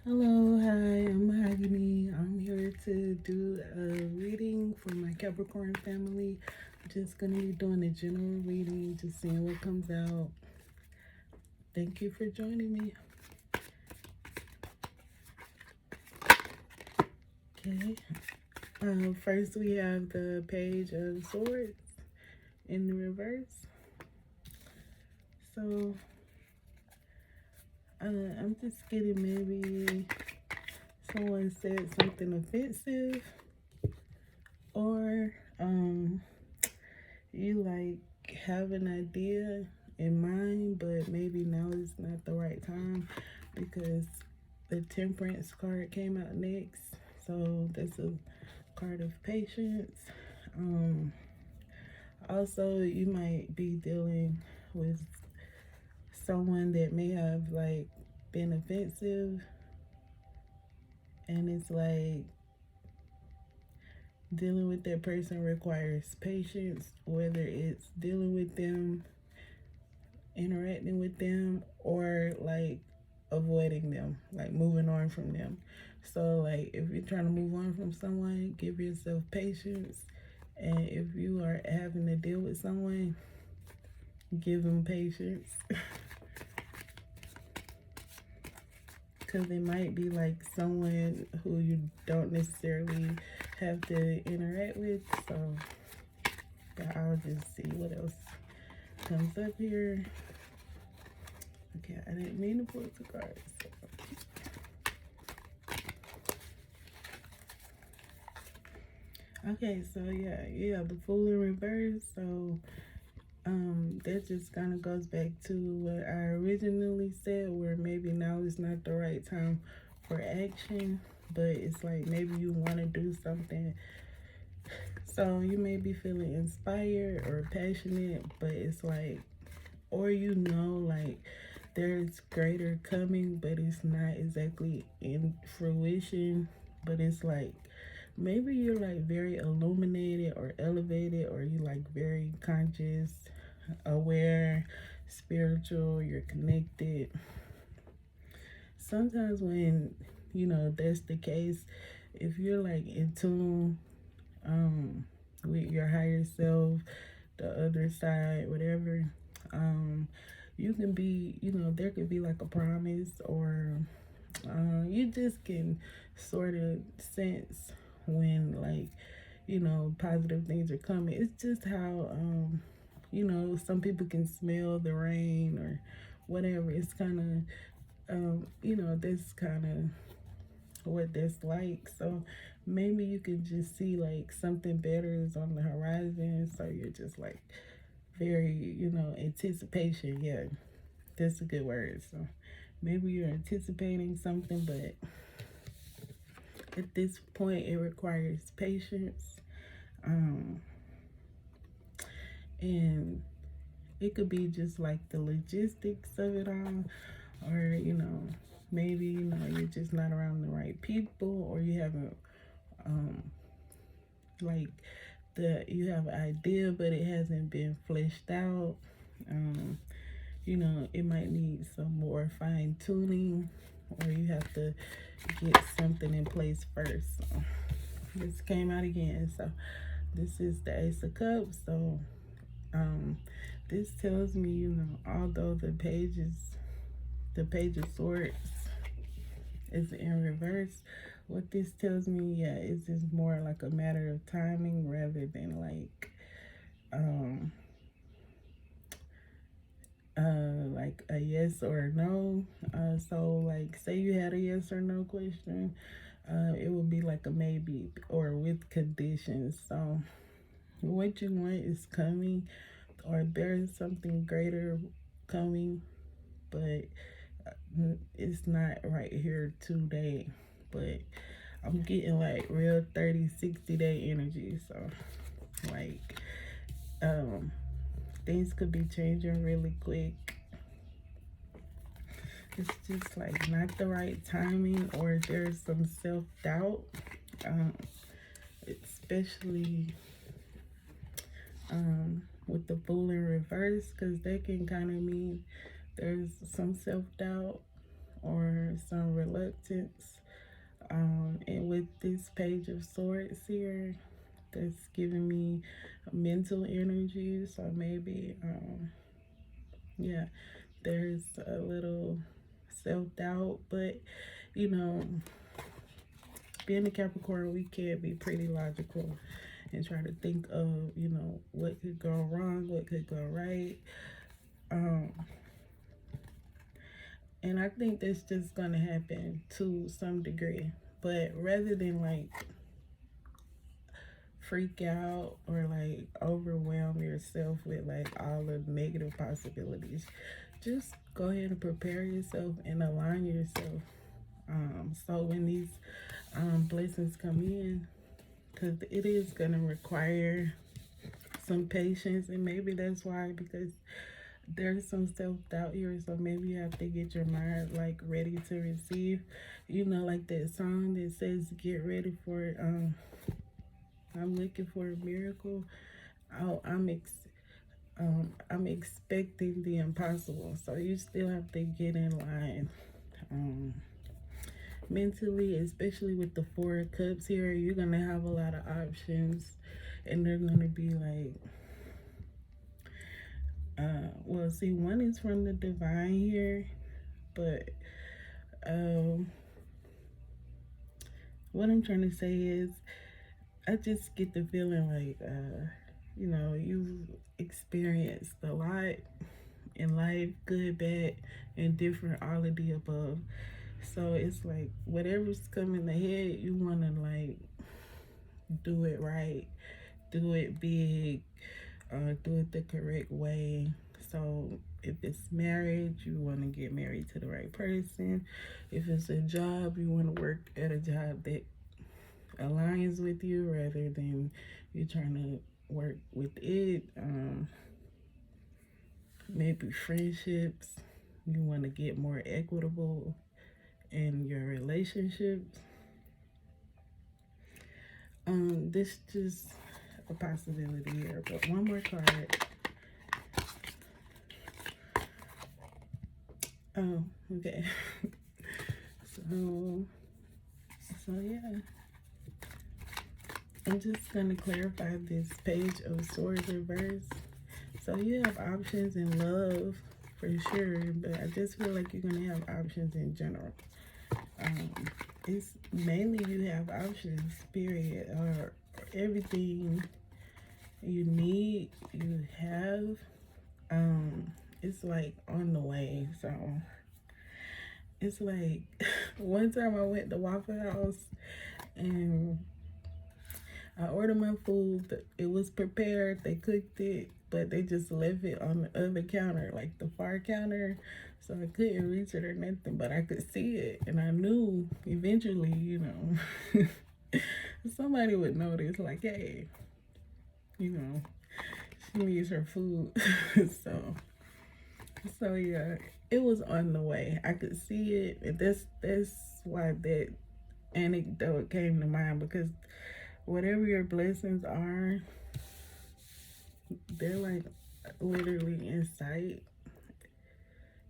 Hello, hi, I'm Mahogany. I'm here to do a reading for my Capricorn family. I'm just going to be doing a general reading, just seeing what comes out. Thank you for joining me. Okay. First, we have the Page of Swords in the reverse. So, I'm just getting maybe someone said something offensive, or you like have an idea in mind, but maybe now is not the right time because the Temperance card came out next. So that's a card of patience. Also, you might be dealing with someone that may have like been offensive, and it's like dealing with that person requires patience, whether it's dealing with them, interacting with them, or like avoiding them, like moving on from them. So like if you're trying to move on from someone, give yourself patience. And if you are having to deal with someone, give them patience. Because it might be like someone who you don't necessarily have to interact with. So yeah, I'll just see what else comes up here. Okay, I didn't mean to pull the cards. So. Okay, so yeah, the Fool in reverse. So that just kind of goes back to what I originally said, where maybe now is not the right time for action, but it's like maybe you want to do something. So you may be feeling inspired or passionate, but it's like, or like there's greater coming, but it's not exactly in fruition. But it's like maybe you're like very illuminated or elevated, or you like very conscious, aware, spiritual, you're connected. Sometimes when that's the case, if you're like in tune with your higher self, the other side, whatever, you can be, there could be like a promise, or you just can sort of sense when like positive things are coming. It's just how some people can smell the rain or whatever. It's kind of that's kind of what that's like. So maybe you can just see like something better is on the horizon, so you're just like very anticipation. Yeah, that's a good word. So maybe you're anticipating something, but at this point it requires patience. And it could be just like the logistics of it all, or maybe you're just not around the right people, or you haven't like you have an idea but it hasn't been fleshed out. It might need some more fine tuning, or you have to get something in place first. So this came out again. So this is the Ace of Cups. So this tells me, although the Page of Swords is in reverse, what this tells me, is just more like a matter of timing rather than like a yes or a no. So like say you had a yes or no question, it would be like a maybe or with conditions. So what you want is coming, or there's something greater coming, but it's not right here today. But I'm getting like real 30-60 day energy. So like things could be changing really quick. It's just like not the right timing, or there's some self-doubt, especially with the Fool in reverse, because that can kind of mean there's some self-doubt or some reluctance. And with this Page of Swords here, that's giving me mental energy. So maybe, yeah, there's a little self-doubt, but you know, being a Capricorn, we can be pretty logical and try to think of, you know, what could go wrong, what could go right. And I think that's just gonna happen to some degree. But rather than like freak out or like overwhelm yourself with like all the negative possibilities, just go ahead and prepare yourself and align yourself. So when these blessings come in, because it is gonna require some patience, and maybe that's why, because there's some self-doubt here. So maybe you have to get your mind like ready to receive, you know, like that song that says get ready for I'm looking for a miracle. Oh, I'm expecting the impossible. So you still have to get in line mentally, especially with the Four of Cups here. You're gonna have a lot of options, and they're gonna be like, well, see, one is from the divine here, but what I'm trying to say is, I just get the feeling like, you know, you've experienced a lot in life, good, bad, and different, all of the above. So it's like whatever's coming ahead, you want to like do it right, do it big, do it the correct way. So if it's marriage, you want to get married to the right person. If it's a job, you want to work at a job that aligns with you rather than you trying to work with it. Maybe friendships, you want to get more equitable in your relationships. This just a possibility here, but one more card. Oh, okay. so yeah, I'm just gonna clarify this Page of Swords reverse. So you have options in love for sure, but I just feel like you're gonna have options in general. It's mainly you have options, period, or everything you need, you have. It's like on the way. So it's like one time I went to Waffle House and I ordered my food. It was prepared, they cooked it, but they just left it on the other counter, like the far counter. So I couldn't reach it or nothing, but I could see it. And I knew eventually, you know, somebody would notice, like, hey, you know, she needs her food. so yeah, it was on the way. I could see it. And that's why that anecdote came to mind, because whatever your blessings are, they're like literally in sight.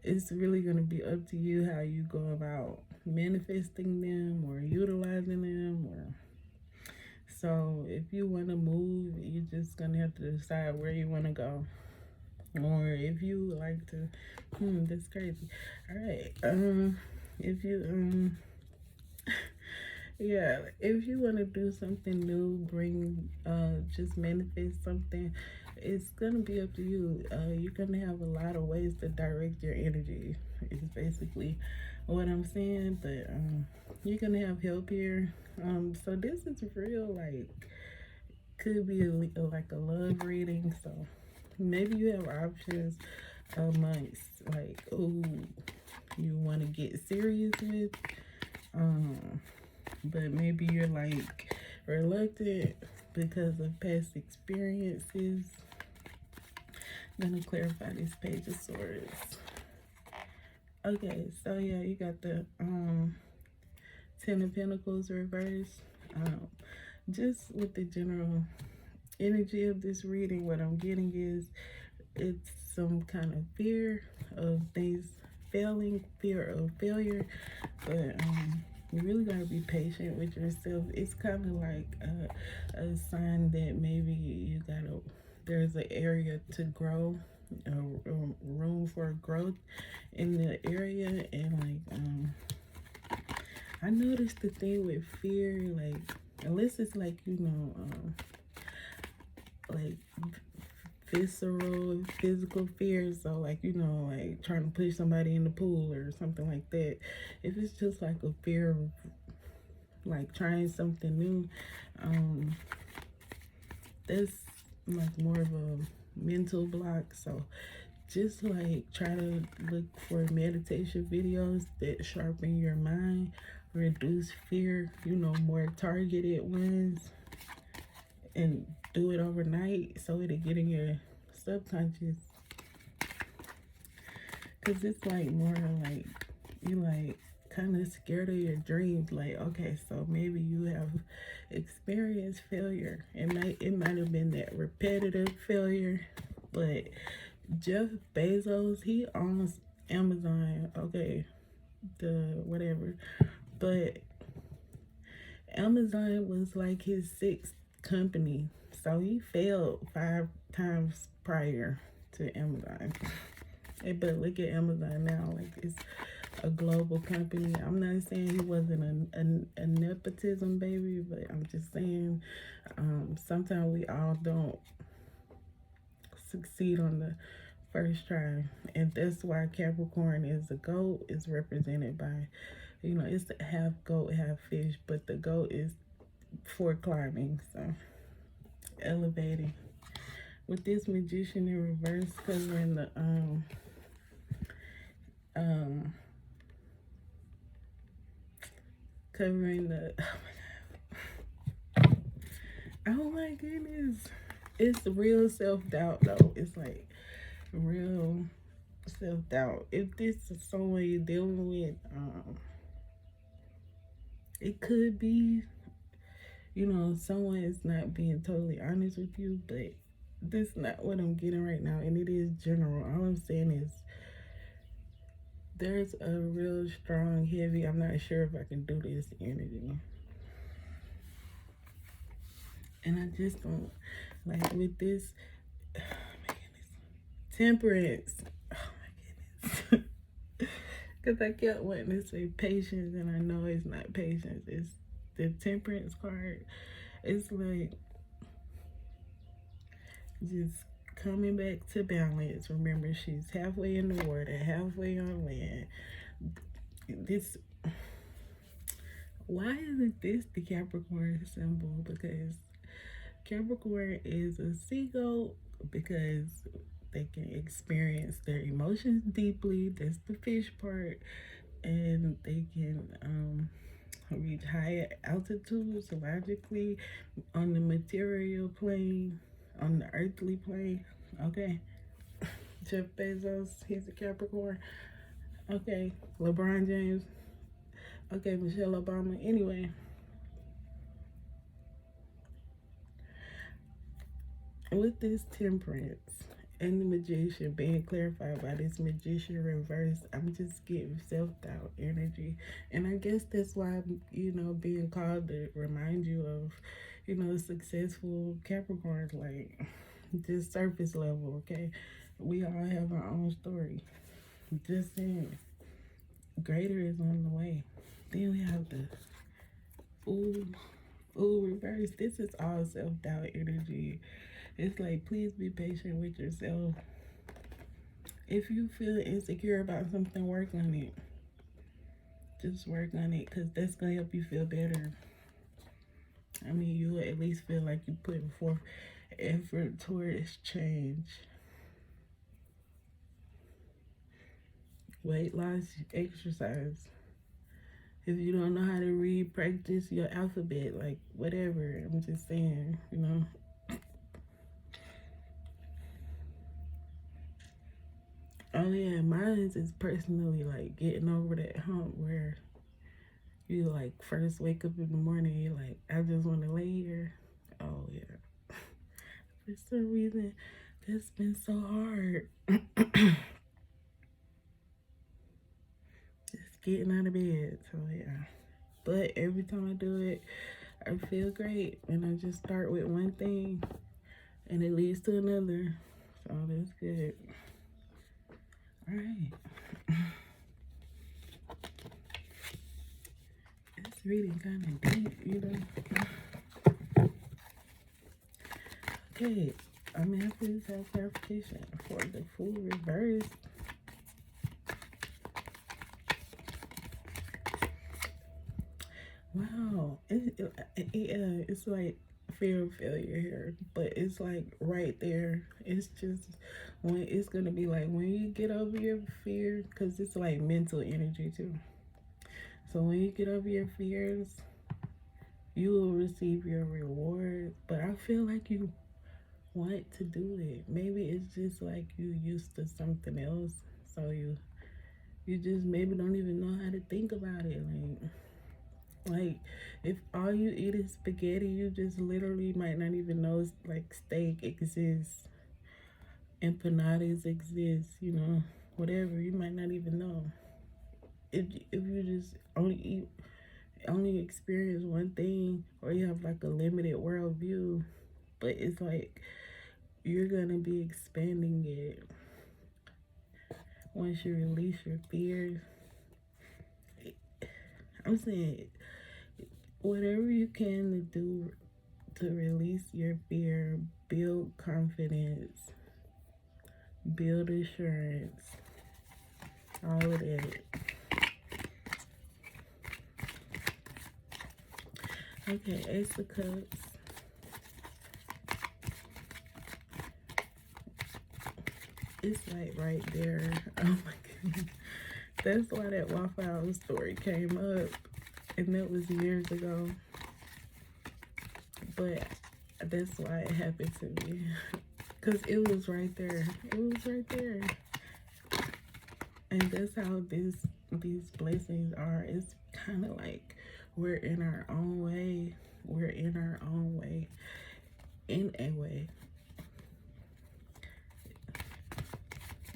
It's really going to be up to you how you go about manifesting them or utilizing them. Or so if you want to move, you're just going to have to decide where you want to go. Or if you like to, that's crazy. All right. If you yeah, if you want to do something new, just manifest something, it's gonna be up to you. You're gonna have a lot of ways to direct your energy, is basically what I'm saying. But you're gonna have help here. So this is real, like, could be like a love reading. So maybe you have options amongst like who you want to get serious with. But maybe you're like reluctant because of past experiences. I'm gonna clarify this Page of Swords. Okay, so yeah, you got the Ten of Pentacles reverse. Just with the general energy of this reading, what I'm getting is it's some kind of fear of things fear of failure, but you really gotta be patient with yourself. It's kind of like a sign that maybe there's an area to grow, a room for growth in the area. And I noticed the thing with fear, like unless it's like like visceral physical fear, so like like trying to push somebody in the pool or something like that. If it's just like a fear of like trying something new, that's like more of a mental block. So just like try to look for meditation videos that sharpen your mind, reduce fear, more targeted ones, and do it overnight so it'll get in your subconscious. Because it's like more like you like kind of scared of your dreams. Like, okay, so maybe you have experienced failure. It might have been that repetitive failure, but Jeff Bezos, he owns Amazon, okay, the whatever, but Amazon was like his sixth company, so he failed 5 times prior to Amazon. But look at Amazon now, like it's a global company. I'm not saying he wasn't a nepotism baby, but I'm just saying sometimes we all don't succeed on the first try, and that's why Capricorn is a goat, is represented by, it's half goat, half fish, but the goat is for climbing, so elevating. With this Magician in reverse covering the covering the oh my goodness, it's real self-doubt though. It's like real self-doubt. If this is someone you're dealing with, it could be, someone is not being totally honest with you, but this is not what I'm getting right now, and it is general. All I'm saying is there's a real strong, heavy, I'm not sure if I can do this energy. And I just don't, like with this, oh my goodness, temperance. Oh my goodness. Because I kept wanting to say patience, and I know it's not patience. It's the temperance card. It's like just coming back to balance. Remember, she's halfway in the water, halfway on land. This, why isn't this the Capricorn symbol? Because Capricorn is a seagull, because they can experience their emotions deeply. That's the fish part. And they can reach higher altitudes logically on the material plane, on the earthly plane. Okay. Jeff Bezos, he's a Capricorn. Okay. LeBron James. Okay. Michelle Obama. Anyway. With this temperance and the Magician being clarified by this Magician reverse, I'm just getting self-doubt energy. And I guess that's why I'm, being called to remind you of, successful Capricorns, like just surface level, okay? We all have our own story. Just saying, greater is on the way. Then we have the Fool reverse. This is all self-doubt energy. It's like, please be patient with yourself. If you feel insecure about something, work on it. Just work on it, because that's going to help you feel better. I mean, you will at least feel like you're putting forth effort towards change. Weight loss, exercise. If you don't know how to read, practice your alphabet, like whatever. I'm just saying, Oh yeah, mine is personally like getting over that hump where you like first wake up in the morning, you're like, I just want to lay here. Oh yeah. For some reason, that's been so hard. getting out of bed. So yeah. But every time I do it, I feel great. And I just start with one thing and it leads to another. So that's good. All right. It's reading kind of deep, you know. Okay, I'm gonna have to have clarification for the Fool reverse. Wow, it's like fear of failure here, but it's like right there. It's just when it's gonna be like when you get over your fear, because it's like mental energy too. So when you get over your fears, you will receive your reward. But I feel like you want to do it. Maybe it's just like you used to something else, so you just maybe don't even know how to think about it. Like if all you eat is spaghetti, you just literally might not even know like steak exists, empanadas exist, you know, whatever. You might not even know. If you just only experience one thing, or you have like a limited worldview, but it's like you're gonna be expanding it once you release your fears. I'm saying whatever you can to do to release your fear, build confidence, build assurance, all of that. Okay, Ace of Cups. It's like right there. Oh my goodness. That's why that Waffle House story came up. And that was years ago. But that's why it happened to me. Because it was right there. It was right there. And that's how these blessings are. It's kind of like we're in our own way. We're in our own way. In a way.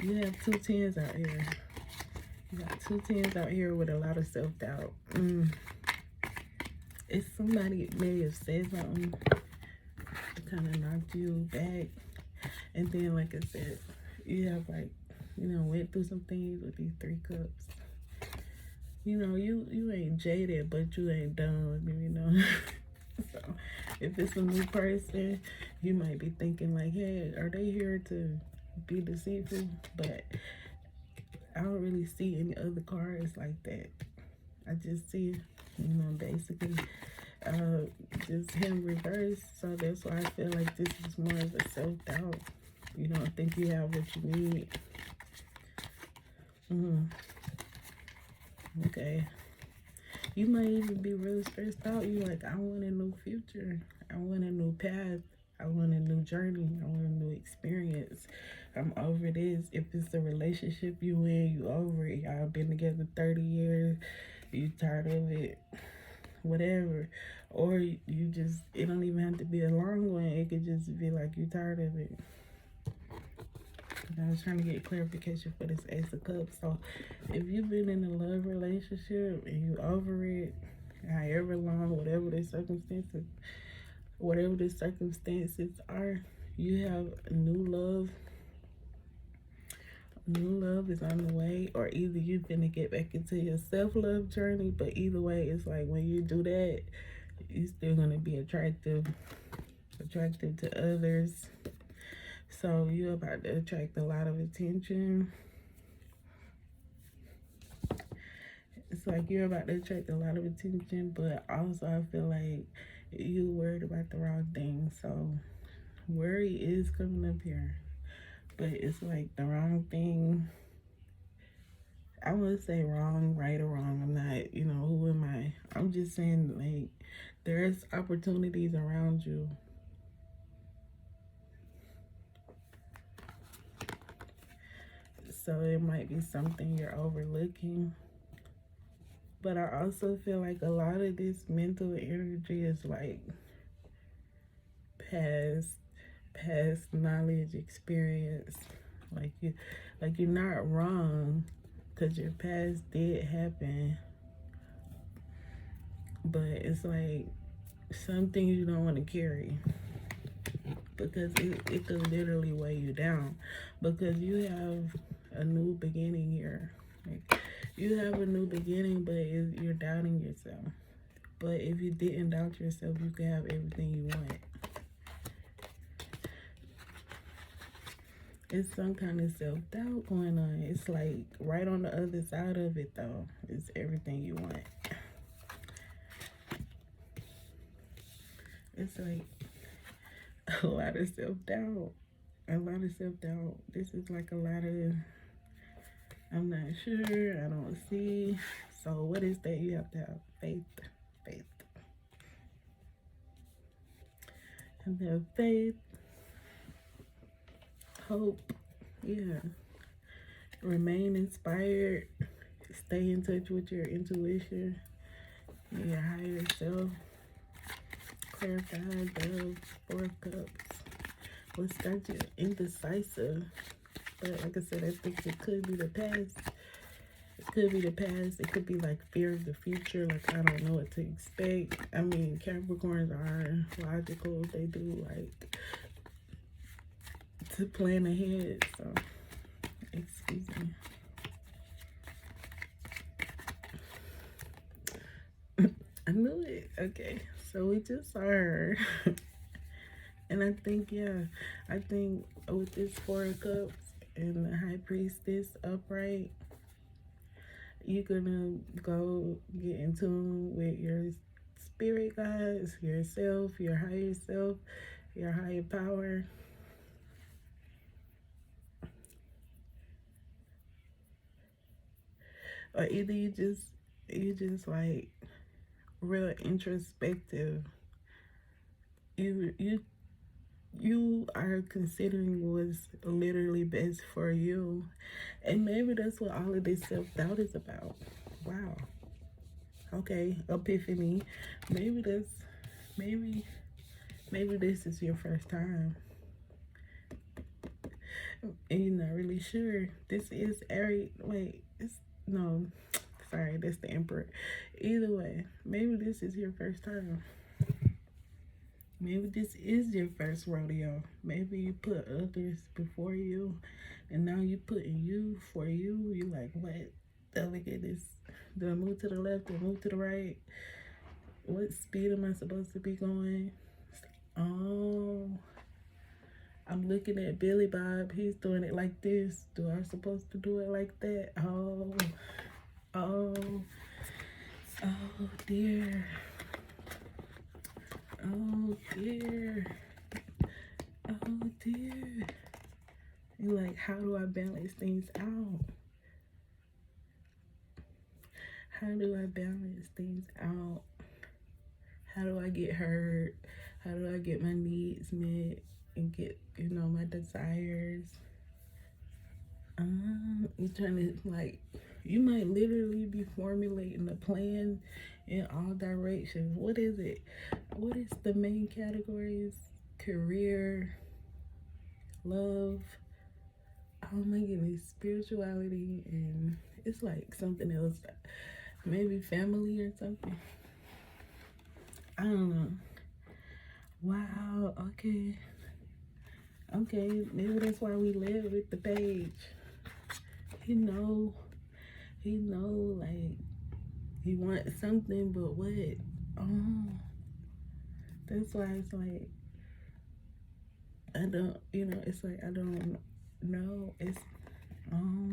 You have 2 tens out here. You got 2 tens out here with a lot of self-doubt. If somebody may have said something that kind of knocked you back. And then, like I said, you have like, you know, went through some things with these 3 cups. You know, you ain't jaded, but you ain't done, you know. So if it's a new person, you might be thinking like, hey, are they here to be deceitful? But I don't really see any other cards like that. I just see, you know, basically just him reversed. So that's why I feel like this is more of a self-doubt. You don't think you have what you need. Okay. You might even be really stressed out. You like, I want a new future. I want a new path. I want a new journey. I want a new experience. I'm over this. If it's a relationship you in, you over it. Y'all been together 30 years. You tired of it. Whatever. Or you just, it don't even have to be a long one. It could just be like you tired of it. I was trying to get clarification for this Ace of Cups. So if you've been in a love relationship and you over it, however long, whatever the circumstances are, you have new love. New love is on the way, or either you're gonna get back into your self-love journey, but either way, it's like when you do that, you're still gonna be attractive to others. So you're about to attract a lot of attention. It's like you're about to attract a lot of attention, but also I feel like you worried about the wrong thing. So worry is coming up here, but it's like the wrong thing. I wouldn't say wrong, right or wrong. I'm not, you know, who am I? I'm just saying, like, there's opportunities around you. So it might be something you're overlooking. But I also feel like a lot of this mental energy is like past knowledge, experience. Like you're not wrong, because your past did happen, but it's like some things you don't want to carry because it could literally weigh you down, because you have a new beginning here. Like, you have a new beginning, but you're doubting yourself. But if you didn't doubt yourself, you could have everything you want. It's some kind of self-doubt going on. It's like right on the other side of it, though. It's everything you want. It's like a lot of self-doubt. A lot of self-doubt. This is like a lot of, I'm not sure, I don't see. So what is that? You have to have faith. Faith. And have faith. Hope. Yeah. Remain inspired. Stay in touch with your intuition, your higher self. Clarify the 4 of Cups. What's got you indecisive? But like I said, I think it could be the past. It could be the past. It could be like fear of the future. Like, I don't know what to expect. I mean, Capricorns are logical. They do like to plan ahead. So, excuse me. I knew it. Okay, so we just saw her. And I think, yeah, I think with this 4 of Cups and the High Priestess upright, you're gonna go get in tune with your spirit guides, yourself, your higher self, your higher power. Or either you just like real introspective. You are considering what's literally best for you. And maybe that's what all of this self-doubt is about. Wow. Okay, epiphany. Maybe this is your first time. And you're not really sure. This is Aries. Wait, no, sorry, that's the Emperor. Either way, maybe this is your first time. Maybe this is your first rodeo. Maybe you put others before you, and now you putting you for you. You like, what? Oh my goodness. Do I move to the left? Do I move to the right? What speed am I supposed to be going? Oh, I'm looking at Billy Bob. He's doing it like this. Do I supposed to do it like that? Oh, oh, oh dear. Oh dear. Oh dear. You're like, how do I balance things out? How do I balance things out? How do I get heard? How do I get my needs met and get, my desires? You're trying to, like, you might literally be formulating a plan in all directions. What is it? What is the main categories? Career, love, oh my goodness, spirituality, and it's like something else. Maybe family or something. I don't know. Wow, okay. Okay, maybe that's why we live with the page. He know, like, he wants something, but what? Oh, that's why it's like, I don't, it's like, I don't know. It's, oh,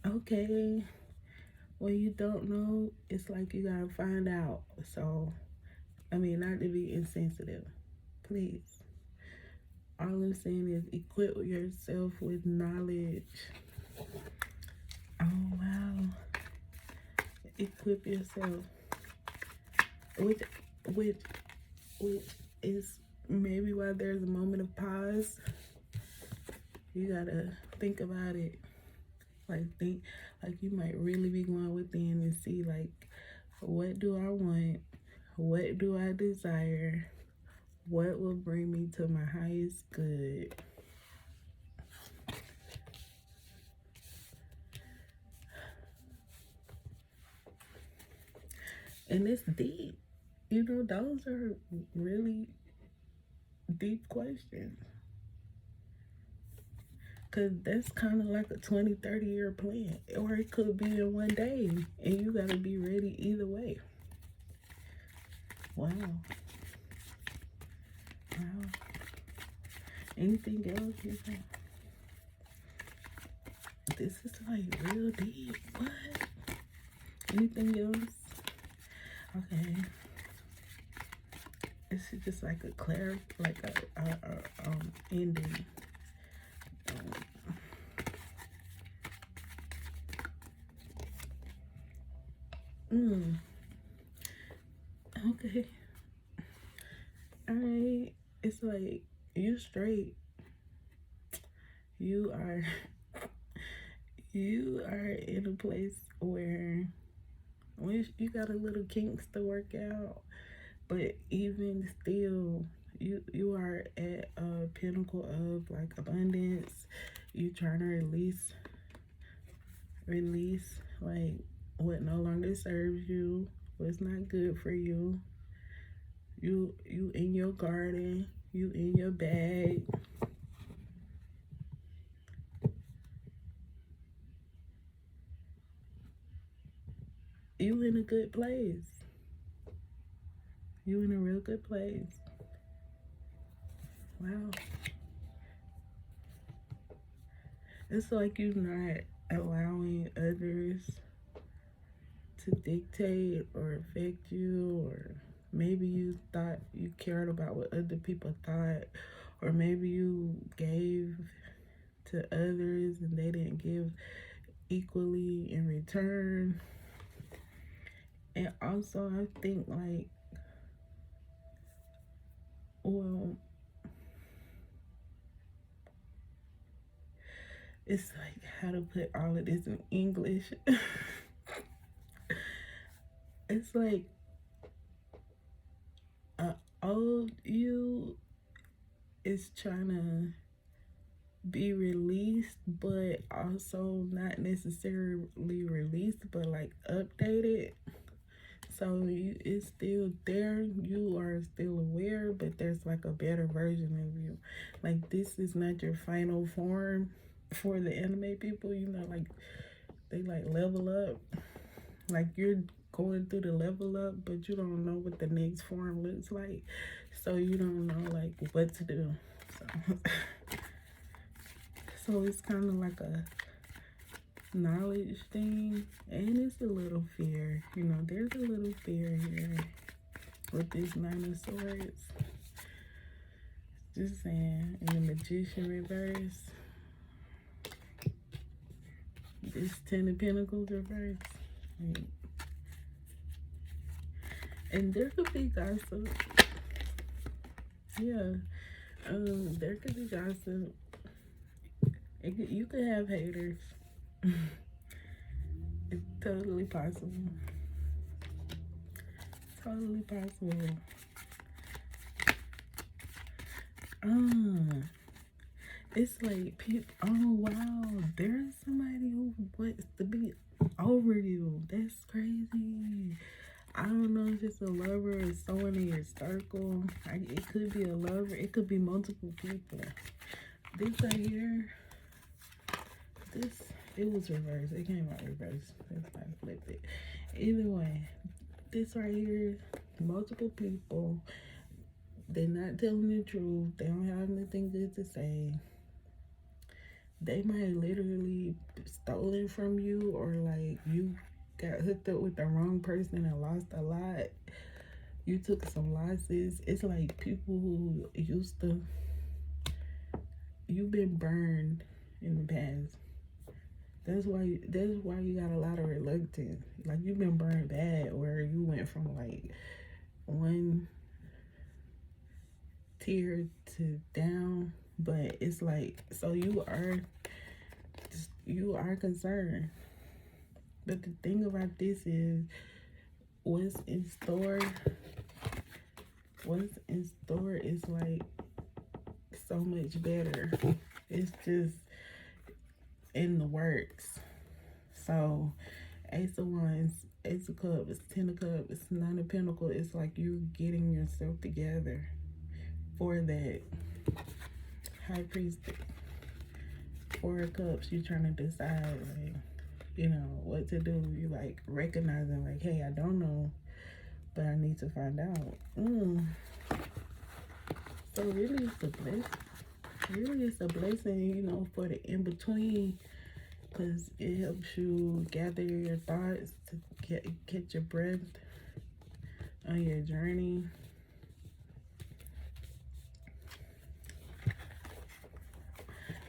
okay. When you don't know, it's like you gotta find out. So, I mean, not to be insensitive, please. All I'm saying is equip yourself with knowledge. Oh, wow. Equip yourself. Which is maybe why there's a moment of pause. You gotta think about it. Like, you might really be going within and see, like, what do I want? What do I desire? What will bring me to my highest good? And it's deep. You know, those are really deep questions. Because that's kind of like a 20, 30-year plan. Or it could be in one day. And you got to be ready either way. Wow. Wow. Anything else? You think? This is like real deep. What? Anything else? Okay. This is just like a ending. Okay. Alright. It's like you straight. You are in a place where you got a little kinks to work out, but even still you are at a pinnacle of like abundance. You trying to release like what no longer serves you, what's not good for you. You in your garden, you in your bag. You in a good place. You in a real good place. Wow. It's like you're not allowing others to dictate or affect you, or maybe you thought you cared about what other people thought, or maybe you gave to others and they didn't give equally in return. And also I think like, well, it's like how to put all of this in English. It's like old you is trying to be released, but also not necessarily released, but like updated. So it's still there. You are still aware, but there's like a better version of you. Like this is not your final form for the anime people. You know, like they like level up. Like you're going through the level up, but you don't know what the next form looks like. So you don't know like what to do. So it's kind of like a knowledge thing, and it's a little fear. You know, there's a little fear here with this Nine of Swords. Just saying, and the Magician reverse. This Ten of Pentacles reverse. And there could be gossip. Yeah. There could be gossip. You could have haters. It's totally possible. Totally possible. It's like people. Oh wow, there's somebody who wants to be over you. That's crazy. I don't know if it's a lover or someone in your circle. It could be a lover. It could be multiple people. This right here. It was reversed. It came out reversed. That's why I flipped it. Either way, this right here, multiple people. They're not telling the truth. They don't have nothing good to say. They might literally stolen from you, or like you got hooked up with the wrong person and lost a lot. You took some losses. It's like people who used to, you've been burned in the past. That's why you got a lot of reluctance. Like you've been burned bad, where you went from like one tier to down. But it's like, so you are concerned. But the thing about this is, what's in store what's in store is like so much better. It's just in the works. So Ace of Wands, Ace of Cups, Ten of Cups, Nine of Pentacles. It's like you're getting yourself together for that. High Priestess, Four of Cups. You're trying to decide, like, you know, what to do. You like recognizing, like, hey, I don't know, but I need to find out. So really, it's a blessing. Really, it's a blessing, you know, for the in between, because it helps you gather your thoughts to catch your breath on your journey.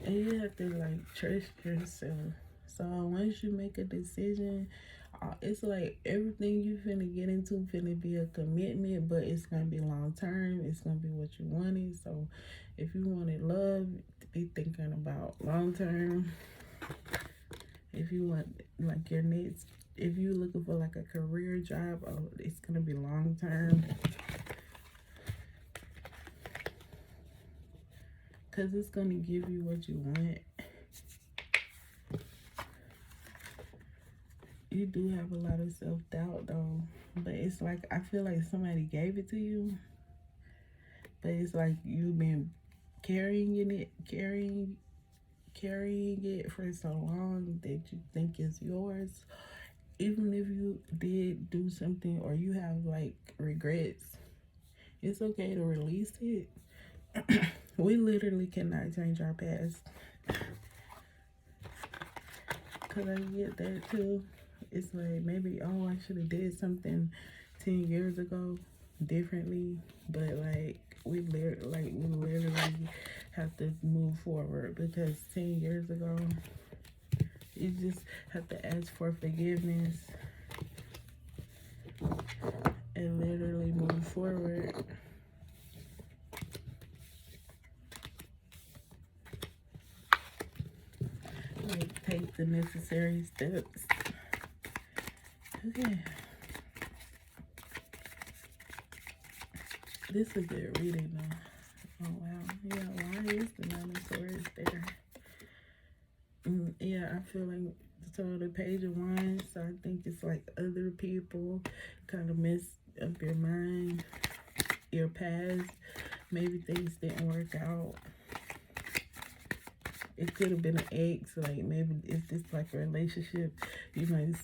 And you have to like trust yourself. So once you make a decision, it's like everything you finna get into finna be a commitment, but it's gonna be long term. It's gonna be what you wanted. So if you wanted love, be thinking about long term. If you want like your next, if you're looking for like a career job, it's gonna be long term. Cause it's gonna give you what you want. You do have a lot of self-doubt though, but it's like I feel like somebody gave it to you, but it's like you've been carrying it for so long that you think it's yours. Even if you did do something or you have like regrets, it's okay to release it. We literally cannot change our past. Cause I get that too. It's like maybe, oh, I should have did something 10 years ago differently, but like we literally have to move forward, because 10 years ago you just have to ask for forgiveness and literally move forward. Like take the necessary steps. Okay. This is a good reading though. Oh wow. Yeah, why is the Nine of Swords there? Yeah, I feel like, so the Page of Wands, so I think it's like other people kind of mess up your mind, your past. Maybe things didn't work out. It could have been an ex, like maybe it's just like a relationship. You might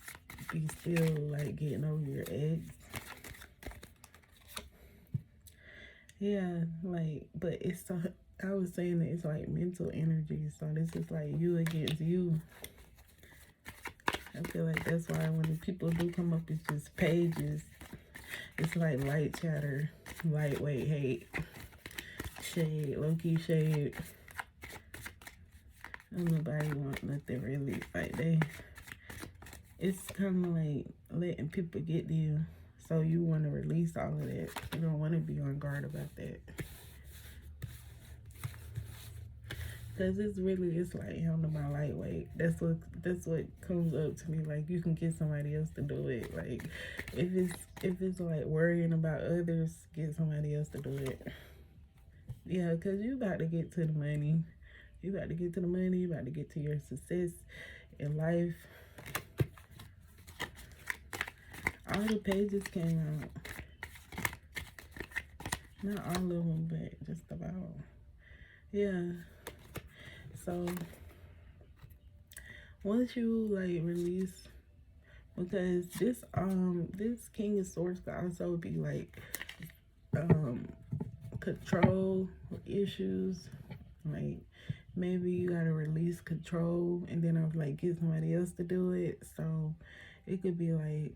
be still like getting over your ex. Yeah, like, but it's so, I was saying that it's like mental energy. So this is like you against you. I feel like that's why when the people do come up, it's just pages. It's like light chatter, lightweight hate, shade, low-key shade. Nobody want nothing really. Like it's kind of like letting people get to you. So you want to release all of that. You don't want to be on guard about that. Cause it's like handling my lightweight. That's what comes up to me. Like you can get somebody else to do it. Like if it's like worrying about others, get somebody else to do it. Yeah, cause you about to get to the money. You about to get to the money. You about to get to your success in life. All the pages came out. Not all of them, but just about. Yeah. So once you like release, because this King of Swords could also be like control issues. Like maybe you gotta release control and then I'll like get somebody else to do it. So it could be like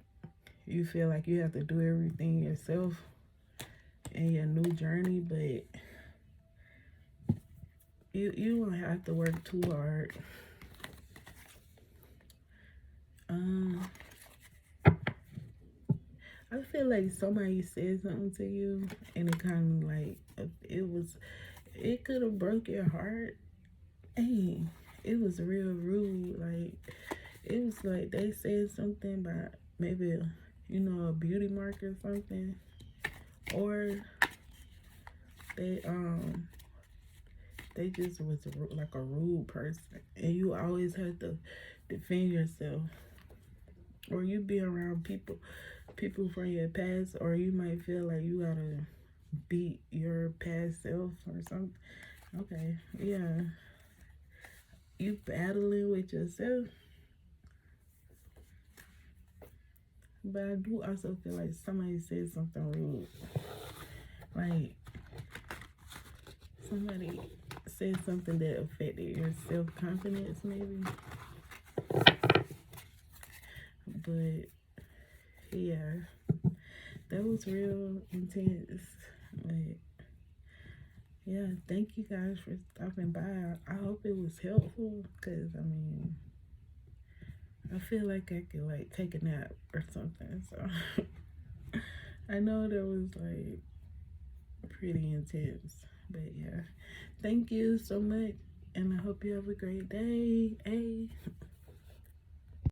you feel like you have to do everything yourself in your new journey, but you won't have to work too hard. I feel like somebody said something to you and it kind of like it could have broke your heart. Hey, it was real rude. Like it was like they said something about maybe, you know, a beauty mark or something, or they they just was like a rude person, and you always have to defend yourself, or you be around people from your past, or you might feel like you gotta beat your past self or something. Okay, yeah, you battling with yourself, but I do also feel like somebody said something rude, like somebody said something that affected your self-confidence maybe. But yeah, that was real intense. But yeah, thank you guys for stopping by. I hope it was helpful, because I mean, I feel like I could like take a nap or something. So I know that was like pretty intense. But yeah, thank you so much, and I hope you have a great day. Hey.